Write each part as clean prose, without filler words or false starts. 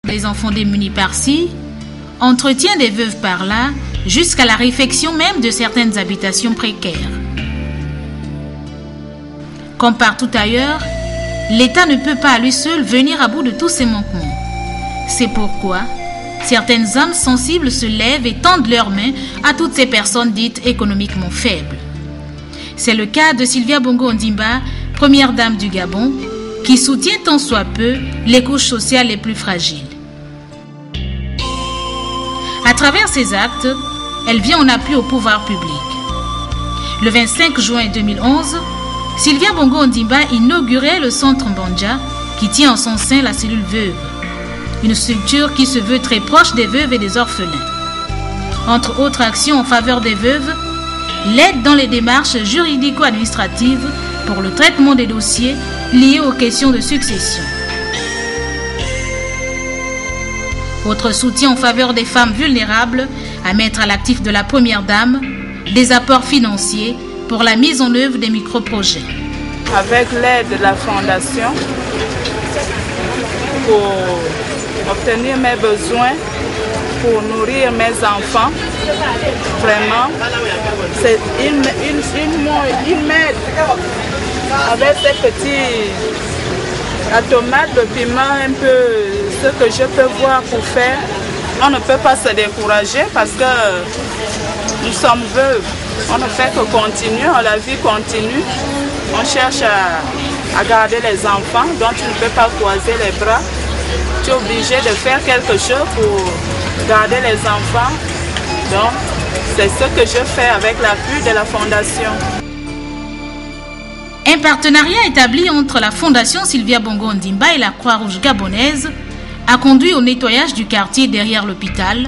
des enfants démunis par-ci, entretien des veuves par-là, jusqu'à la réfection même de certaines habitations précaires. Comme partout ailleurs, l'État ne peut pas à lui seul venir à bout de tous ces manquements. C'est pourquoi certaines âmes sensibles se lèvent et tendent leurs mains à toutes ces personnes dites économiquement faibles. C'est le cas de Sylvia Bongo Ondimba, première dame du Gabon, qui soutient tant soit peu les couches sociales les plus fragiles. À travers ses actes, elle vient en appui au pouvoir public. Le 25 juin 2011, Sylvia Bongo Ondimba inaugurait le centre Mbandja qui tient en son sein la cellule veuve, une structure qui se veut très proche des veuves et des orphelins. Entre autres actions en faveur des veuves, l'aide dans les démarches juridico-administratives pour le traitement des dossiers liés aux questions de succession. Autre soutien en faveur des femmes vulnérables à mettre à l'actif de la première dame, des apports financiers pour la mise en œuvre des micro-projets. Avec l'aide de la Fondation, pour obtenir mes besoins, pour nourrir mes enfants, vraiment, ils m'aident avec ces petits, la tomate, le piment, un peu ce que je peux voir pour faire. On ne peut pas se décourager parce que nous sommes veuves. On ne fait que continuer, la vie continue. On cherche à garder les enfants, donc tu ne peux pas croiser les bras. Tu es obligé de faire quelque chose pour garder les enfants. Donc, c'est ce que je fais avec l'appui de la Fondation. Un partenariat établi entre la Fondation Sylvia Bongo Ondimba et la Croix-Rouge gabonaise a conduit au nettoyage du quartier derrière l'hôpital,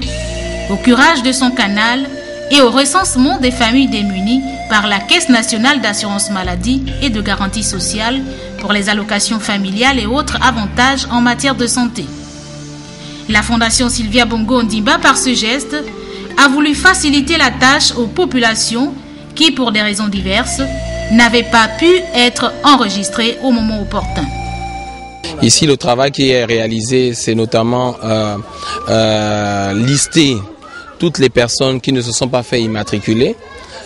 au curage de son canal et au recensement des familles démunies par la Caisse nationale d'assurance maladie et de garantie sociale pour les allocations familiales et autres avantages en matière de santé. La Fondation Sylvia Bongo Ondimba, par ce geste, a voulu faciliter la tâche aux populations qui, pour des raisons diverses, n'avaient pas pu être enregistrées au moment opportun. Ici, le travail qui est réalisé, c'est notamment lister toutes les personnes qui ne se sont pas fait immatriculer.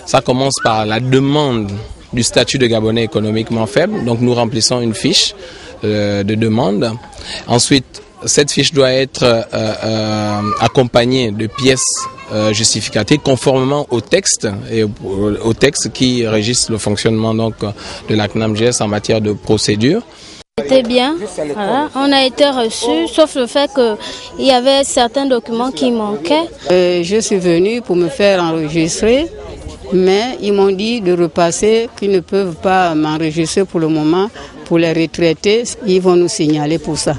Ça commence par la demande du statut de Gabonais économiquement faible. Donc nous remplissons une fiche de demande. Ensuite, cette fiche doit être accompagnée de pièces justificatives conformément au texte et au texte qui régisse le fonctionnement donc de la CNAMGS en matière de procédure. C'était bien, voilà. On a été reçus, sauf le fait qu'il y avait certains documents qui manquaient. Je suis venue pour me faire enregistrer, mais ils m'ont dit de repasser, qu'ils ne peuvent pas m'enregistrer pour le moment. Pour les retraités, ils vont nous signaler pour ça.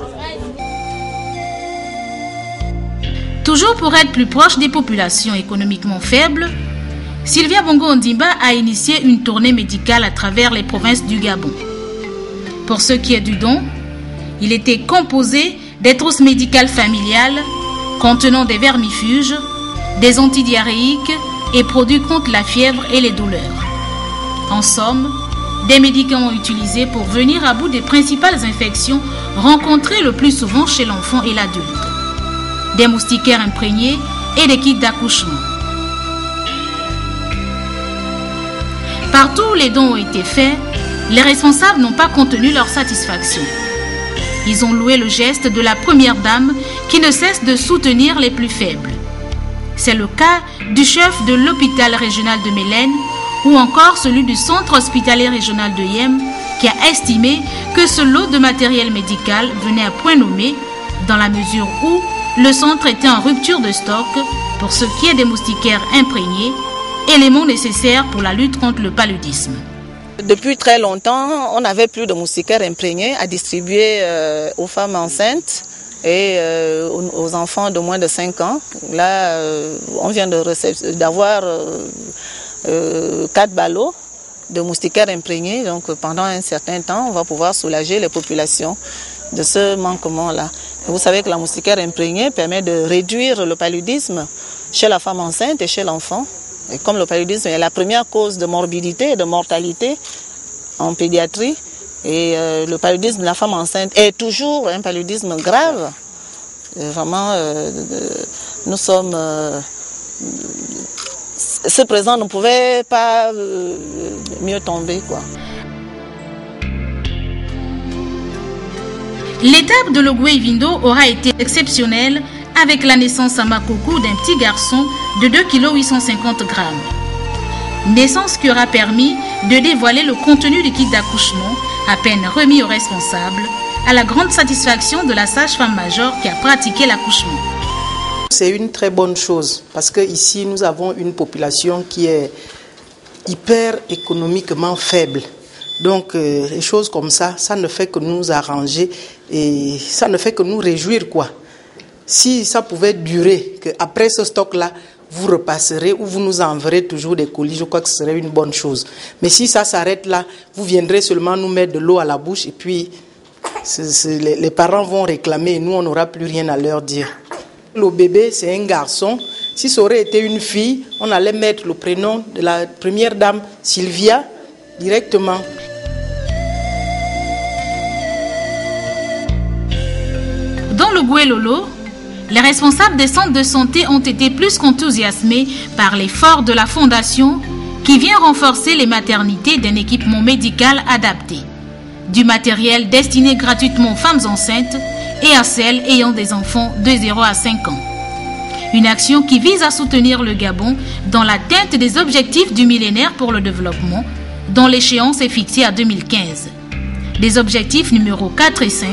Toujours pour être plus proche des populations économiquement faibles, Sylvia Bongo Ondimba a initié une tournée médicale à travers les provinces du Gabon. Pour ce qui est du don, il était composé des trousses médicales familiales contenant des vermifuges, des antidiarrhéiques et produits contre la fièvre et les douleurs. En somme, des médicaments utilisés pour venir à bout des principales infections rencontrées le plus souvent chez l'enfant et l'adulte. Des moustiquaires imprégnés et des kits d'accouchement. Partout où les dons ont été faits, les responsables n'ont pas contenu leur satisfaction. Ils ont loué le geste de la première dame qui ne cesse de soutenir les plus faibles. C'est le cas du chef de l'hôpital régional de Mélène ou encore celui du centre hospitalier régional de Yem qui a estimé que ce lot de matériel médical venait à point nommé dans la mesure où le centre était en rupture de stock pour ce qui est des moustiquaires imprégnés, éléments nécessaires pour la lutte contre le paludisme. Depuis très longtemps, on n'avait plus de moustiquaires imprégnés à distribuer aux femmes enceintes et aux enfants de moins de 5 ans. Là, on vient d'avoir 4 ballots de moustiquaires imprégnés. Donc pendant un certain temps, on va pouvoir soulager les populations de ce manquement-là. Vous savez que la moustiquaire imprégnée permet de réduire le paludisme chez la femme enceinte et chez l'enfant. Et comme le paludisme est la première cause de morbidité et de mortalité en pédiatrie, et le paludisme de la femme enceinte est toujours un paludisme grave, Vraiment, nous sommes... ce présent ne pouvait pas mieux tomber, quoi. L'étape de l'Ogwe-Ivindo aura été exceptionnelle avec la naissance à Makoko d'un petit garçon de 2,850 kg. Naissance qui aura permis de dévoiler le contenu du kit d'accouchement à peine remis aux responsables, à la grande satisfaction de la sage-femme major qui a pratiqué l'accouchement. C'est une très bonne chose parce qu'ici nous avons une population qui est hyper économiquement faible. Donc les choses comme ça ne fait que nous arranger et ça ne fait que nous réjouir, quoi. Si ça pouvait durer, qu'après ce stock-là, vous repasserez ou vous nous enverrez toujours des colis, je crois que ce serait une bonne chose. Mais si ça s'arrête là, vous viendrez seulement nous mettre de l'eau à la bouche et puis les parents vont réclamer et nous on n'aura plus rien à leur dire. Le bébé c'est un garçon. Si ça aurait été une fille, on allait mettre le prénom de la première dame, Sylvia, directement. Dans le Gouelolo, les responsables des centres de santé ont été plus qu'enthousiasmés par l'effort de la Fondation qui vient renforcer les maternités d'un équipement médical adapté, du matériel destiné gratuitement aux femmes enceintes et à celles ayant des enfants de 0 à 5 ans. Une action qui vise à soutenir le Gabon dans l'atteinte des objectifs du millénaire pour le développement, dont l'échéance est fixée à 2015. Des objectifs numéros 4 et 5,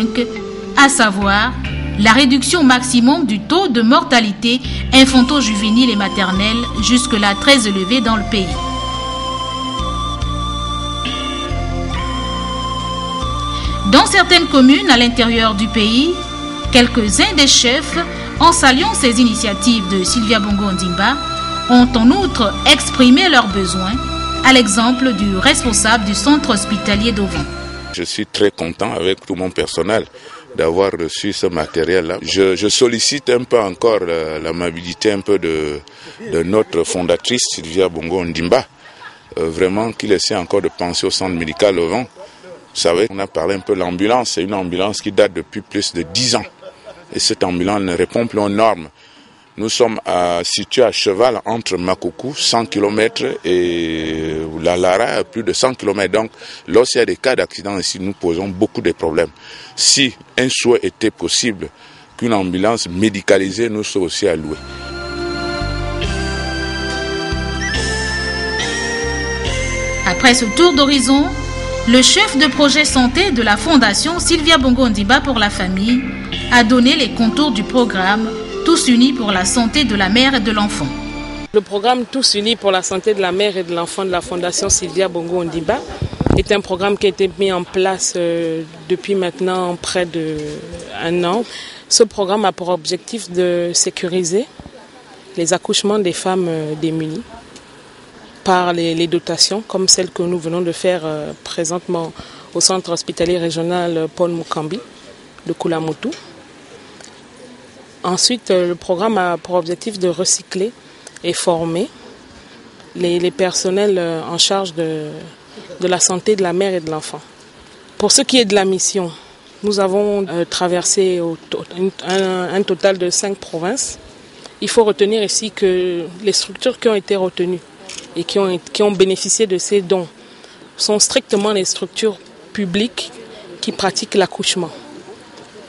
à savoir la réduction maximum du taux de mortalité infanto-juvénile et maternelle, jusque-là très élevé dans le pays. Dans certaines communes à l'intérieur du pays, quelques-uns des chefs, en saluant ces initiatives de Sylvia Bongo Ondimba, ont en outre exprimé leurs besoins, à l'exemple du responsable du centre hospitalier d'Ovan. Je suis très content avec tout mon personnel d'avoir reçu ce matériel-là. Je sollicite un peu encore l'amabilité un peu de notre fondatrice Sylvia Bongo Ondimba, vraiment qu'il essaie encore de penser au centre médical Ovan. Vous savez, on a parlé un peu de l'ambulance, c'est une ambulance qui date depuis plus de 10 ans. Et cette ambulance ne répond plus aux normes. Nous sommes situés à cheval entre Makoko, 100 km, et la Lara, à plus de 100 km. Donc, lorsqu'il y a des cas d'accident ici, nous posons beaucoup de problèmes. Si un souhait était possible, qu'une ambulance médicalisée nous soit aussi allouée. Après ce tour d'horizon, le chef de projet santé de la Fondation Sylvia Bongo Ondimba pour la famille a donné les contours du programme Tous unis pour la santé de la mère et de l'enfant. Le programme Tous unis pour la santé de la mère et de l'enfant de la Fondation Sylvia Bongo Ondimba est un programme qui a été mis en place depuis maintenant près d'1 an. Ce programme a pour objectif de sécuriser les accouchements des femmes démunies par les dotations comme celles que nous venons de faire présentement au centre hospitalier régional Paul Mukambi de Koulamoutou. Ensuite, le programme a pour objectif de recycler et former les personnels en charge de la santé de la mère et de l'enfant. Pour ce qui est de la mission, nous avons traversé un total de 5 provinces. Il faut retenir ici que les structures qui ont été retenues et qui ont bénéficié de ces dons sont strictement les structures publiques qui pratiquent l'accouchement.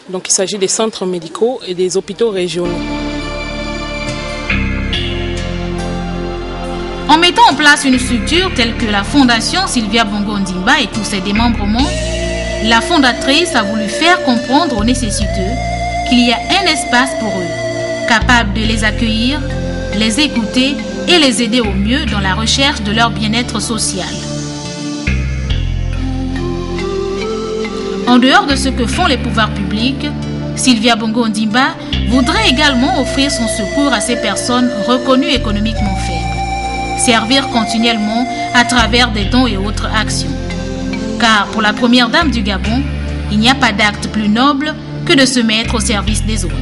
Donc il s'agit des centres médicaux et des hôpitaux régionaux. En mettant en place une structure telle que la Fondation Sylvia Bongo Ondimba et tous ses démembrements, la fondatrice a voulu faire comprendre aux nécessiteux qu'il y a un espace pour eux, capable de les accueillir, les écouter et les aider au mieux dans la recherche de leur bien-être social. En dehors de ce que font les pouvoirs publics, Sylvia Bongo Ondimba voudrait également offrir son secours à ces personnes reconnues économiquement faibles, servir continuellement à travers des dons et autres actions. Car pour la première dame du Gabon, il n'y a pas d'acte plus noble que de se mettre au service des autres.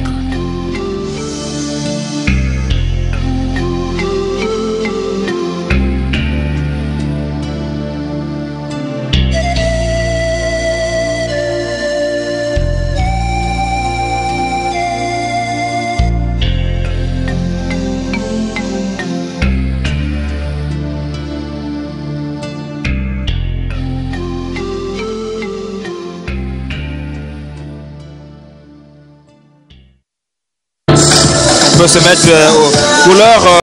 peut se mettre pour l'heure.